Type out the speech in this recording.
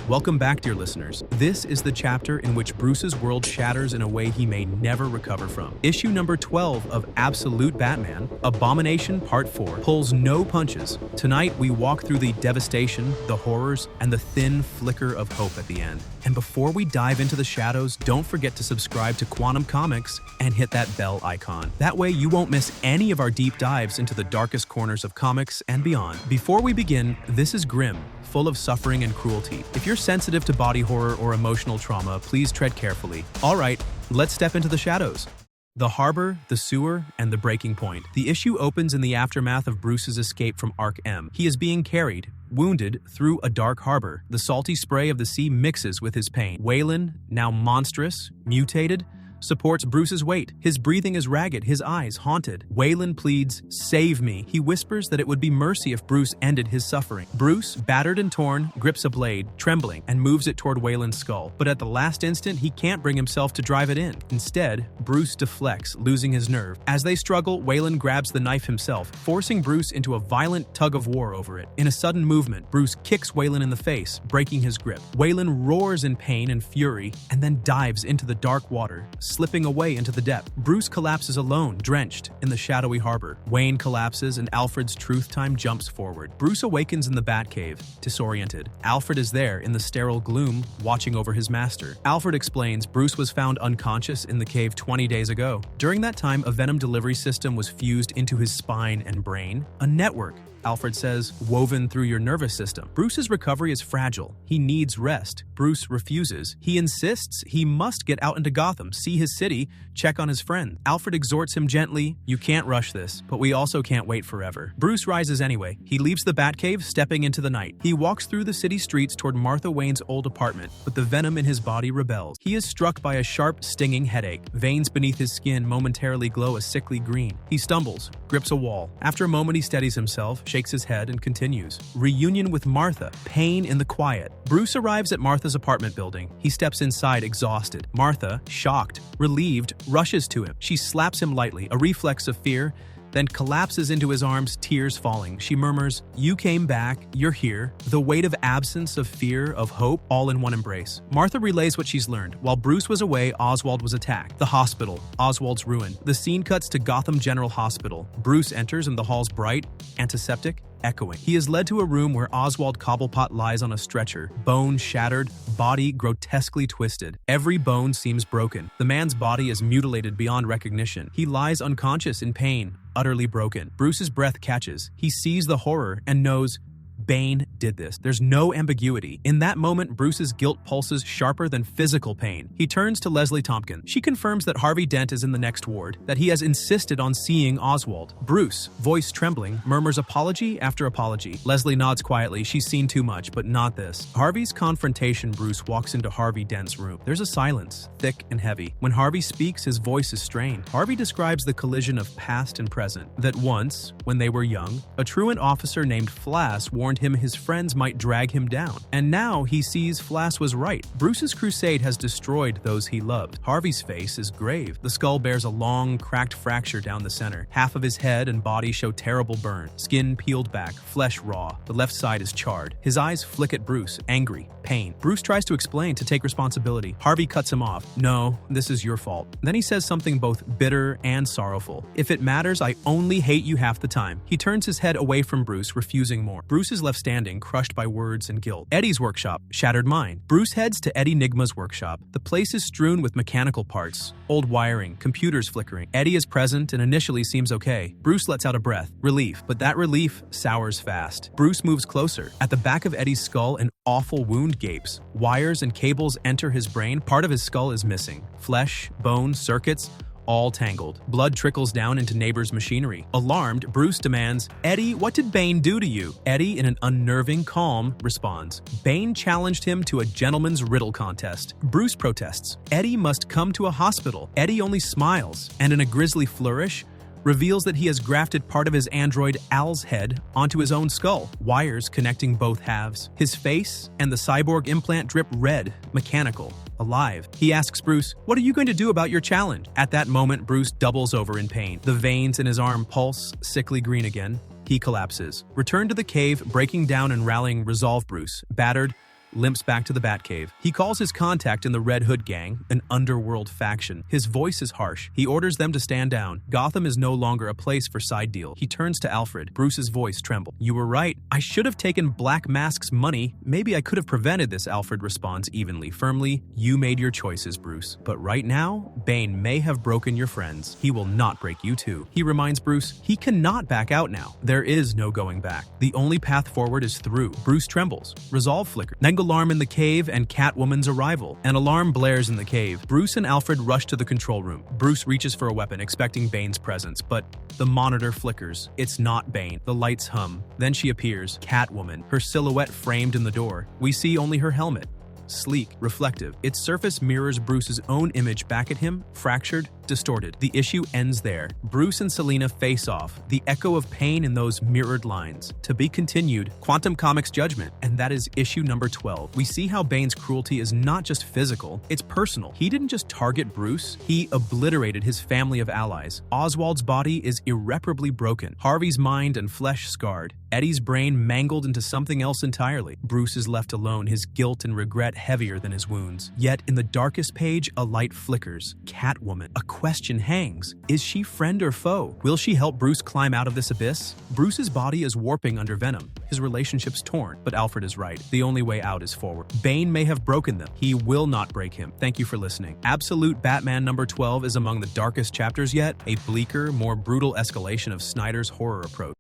Welcome back, dear listeners. This is the chapter in which Bruce's world shatters in a way he may never recover from. Issue number 12 of Absolute Batman, Abomination Part 4, pulls no punches. Tonight, we walk through the devastation, the horrors, and the thin flicker of hope at the end. And before we dive into the shadows, don't forget to subscribe to Quantum Comics and hit that bell icon. That way you won't miss any of our deep dives into the darkest corners of comics and beyond. Before we begin, this is grim, full of suffering and cruelty. If you're sensitive to body horror or emotional trauma, please tread carefully. All right, let's step into the shadows. The harbor, the sewer, and the breaking point. The issue opens in the aftermath of Bruce's escape from Ark M. He is being carried, wounded, through a dark harbor. The salty spray of the sea mixes with his pain. Wayland, now monstrous, mutated, supports Bruce's weight. His breathing is ragged, his eyes haunted. Wayland pleads, "Save me." He whispers that it would be mercy if Bruce ended his suffering. Bruce, battered and torn, grips a blade, trembling, and moves it toward Wayland's skull. But at the last instant, he can't bring himself to drive it in. Instead, Bruce deflects, losing his nerve. As they struggle, Wayland grabs the knife himself, forcing Bruce into a violent tug-of-war over it. In a sudden movement, Bruce kicks Wayland in the face, breaking his grip. Wayland roars in pain and fury, and then dives into the dark water, slipping away into the depth. Bruce collapses alone, drenched in the shadowy harbor. Wayne collapses and Alfred's truth time jumps forward. Bruce awakens in the Batcave, disoriented. Alfred is there in the sterile gloom, watching over his master. Alfred explains Bruce was found unconscious in the cave 20 days ago. During that time, a venom delivery system was fused into his spine and brain. A network, Alfred says, woven through your nervous system. Bruce's recovery is fragile. He needs rest. Bruce refuses. He insists he must get out into Gotham, see his city, check on his friend. Alfred exhorts him gently, "You can't rush this, but we also can't wait forever." Bruce rises anyway. He leaves the Batcave, stepping into the night. He walks through the city streets toward Martha Wayne's old apartment, but the venom in his body rebels. He is struck by a sharp, stinging headache. Veins beneath his skin momentarily glow a sickly green. He stumbles, grips a wall. After a moment, he steadies himself, shakes his head, and continues. Reunion with Martha. Pain in the quiet. Bruce arrives at Martha's apartment building. He steps inside, exhausted. Martha, shocked, relieved, rushes to him. She slaps him lightly, a reflex of fear, then collapses into his arms, tears falling. She murmurs, "You came back, you're here." The weight of absence, of fear, of hope, all in one embrace. Martha relays what she's learned. While Bruce was away, Oswald was attacked. The hospital, Oswald's ruin. The scene cuts to Gotham General Hospital. Bruce enters and the hall's bright, antiseptic, echoing. He is led to a room where Oswald Cobblepot lies on a stretcher, bone shattered, body grotesquely twisted. Every bone seems broken. The man's body is mutilated beyond recognition. He lies unconscious in pain, utterly broken. Bruce's breath catches. He sees the horror and knows Bane did this. There's no ambiguity. In that moment, Bruce's guilt pulses sharper than physical pain. He turns to Leslie Tompkins. She confirms that Harvey Dent is in the next ward, that he has insisted on seeing Oswald. Bruce, voice trembling, murmurs apology after apology. Leslie nods quietly. She's seen too much, but not this. Harvey's confrontation. Bruce walks into Harvey Dent's room. There's a silence, thick and heavy. When Harvey speaks, his voice is strained. Harvey describes the collision of past and present. That once, when they were young, a truant officer named Flass warned him his friends might drag him down. And now he sees Flass was right. Bruce's crusade has destroyed those he loved. Harvey's face is grave. The skull bears a long, cracked fracture down the center. Half of his head and body show terrible burn. Skin peeled back, flesh raw. The left side is charred. His eyes flick at Bruce, angry, pain. Bruce tries to explain, to take responsibility. Harvey cuts him off. "No, this is your fault." Then he says something both bitter and sorrowful. "If it matters, I only hate you half the time." He turns his head away from Bruce, refusing more. Bruce is left standing, crushed by words and guilt. Eddie's workshop, shattered mind. Bruce heads to Eddie Nigma's workshop. The place is strewn with mechanical parts, old wiring, computers flickering. Eddie is present and initially seems okay. Bruce lets out a breath, relief, but that relief sours fast. Bruce moves closer. At the back of Eddie's skull, an awful wound gapes. Wires and cables enter his brain. Part of his skull is missing. Flesh, bone, circuits, all tangled. Blood trickles down into neighbors' machinery. Alarmed, Bruce demands, "Eddie, what did Bane do to you?" Eddie, in an unnerving calm, responds, "Bane challenged him to a gentleman's riddle contest." Bruce protests. Eddie must come to a hospital. Eddie only smiles, and in a grisly flourish, reveals that he has grafted part of his android Al's head onto his own skull, wires connecting both halves. His face and the cyborg implant drip red, mechanical, alive. He asks Bruce, "What are you going to do about your challenge?" At that moment, Bruce doubles over in pain. The veins in his arm pulse, sickly green again. He collapses. Return to the cave, breaking down and rallying resolve Bruce. Battered, limps back to the Batcave. He calls his contact in the Red Hood Gang, an underworld faction. His voice is harsh. He orders them to stand down. Gotham is no longer a place for side deals. He turns to Alfred. Bruce's voice trembled. "You were right. I should have taken Black Mask's money. Maybe I could have prevented this," Alfred responds evenly, firmly. "You made your choices, Bruce. But right now, Bane may have broken your friends. He will not break you too." He reminds Bruce he cannot back out now. There is no going back. The only path forward is through. Bruce trembles. Resolve flickers. Then alarm in the cave and Catwoman's arrival. An alarm blares in the cave. Bruce and Alfred rush to the control room. Bruce reaches for a weapon, expecting Bane's presence, but the monitor flickers. It's not Bane. The lights hum. Then she appears, Catwoman, her silhouette framed in the door. We see only her helmet. Sleek, reflective. Its surface mirrors Bruce's own image back at him, fractured, distorted. The issue ends there. Bruce and Selina face off, the echo of pain in those mirrored lines. To be continued, Quantum Comics Judgment, and that is issue number 12. We see how Bane's cruelty is not just physical, it's personal. He didn't just target Bruce, he obliterated his family of allies. Oswald's body is irreparably broken, Harvey's mind and flesh scarred, Eddie's brain mangled into something else entirely. Bruce is left alone, his guilt and regret heavier than his wounds. Yet, in the darkest page, a light flickers. Catwoman. A question hangs. Is she friend or foe? Will she help Bruce climb out of this abyss? Bruce's body is warping under venom. His relationship's torn, but Alfred is right. The only way out is forward. Bane may have broken them. He will not break him. Thank you for listening. Absolute Batman number 12 is among the darkest chapters yet, a bleaker, more brutal escalation of Snyder's horror approach.